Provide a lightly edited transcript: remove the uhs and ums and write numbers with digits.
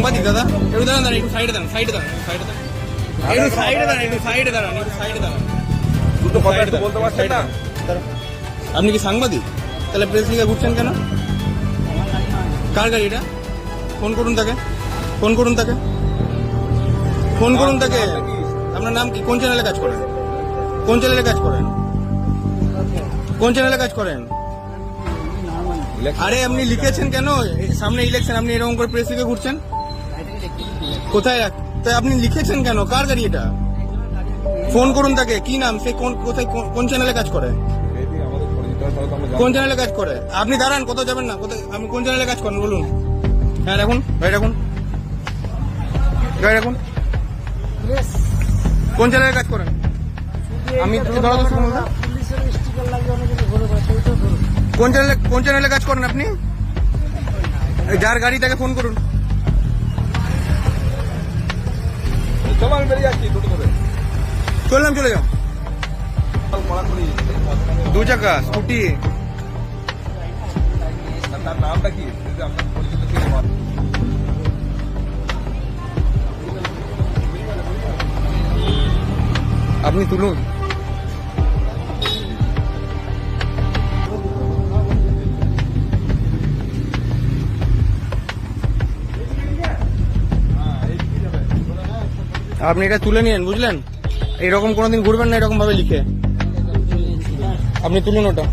সাংবাদিক দাদা, একটু দাঁড়ান, একটু সাইডে দাঁড়ান, সাইডে দাঁড়ান, সাইডে দাঁড়ান, একটু সাইডে দাঁড়ান, একটু সাইডে দাঁড়ান, একটু সাইডে দাঁড়ান। দুটো কথা একটু বলতে পারছেন না? আপনি কি সাংবাদিক? তাহলে প্রেস লিগে ঘুরছেন কেন? কার গাড়ি এটা? ফোন করুন তাকে, ফোন করুন তাকে, ফোন করুন তাকে। আপনার নাম কি? কোন চ্যানেলে কাজ করেন? কোন চ্যানেলে কাজ করেন? কোন চ্যানেলে কাজ করেন? আরে আপনি লিখেছেন কেন? সামনে ইলেকশন, আপনি এরকম করে প্রেস লিগে ঘুরছেন কোথায়? তাই আপনি লিখেছেন কেন? কার গাড়ি এটা? ফোন করুন তাকে। কি নাম? সে কোথায়, কোন চ্যানেলে কাজ করে? কোন চ্যানেলে কাজ করে? আপনি দাঁড়ান, কোথাও যাবেন না। কোথায়? আপনি কোন চ্যানেলে কাজ করেন বলুন? হ্যাঁ রাখুন, ভাই রাখুন, গাড়ি রাখুন। কোন চ্যানেলে কাজ করেন? আমি কোন চ্যানেলে কাজ করেন আপনি? যার গাড়ি তাকে ফোন করুন। চলো আমি বেরিয়ে যাচ্ছি টোটো ধরে। চললাম, চলে যাও। দু চাকা স্কুটি। তার নামটা কি? যদি আপনার পরিচিত থেকে বল। আপনি তুলুন। আপনি এটা তুলে নিন, বুঝলেন? এরকম কোনোদিন ঘুরবেন না এরকম ভাবে লিখে। আপনি তুলুন ওটা।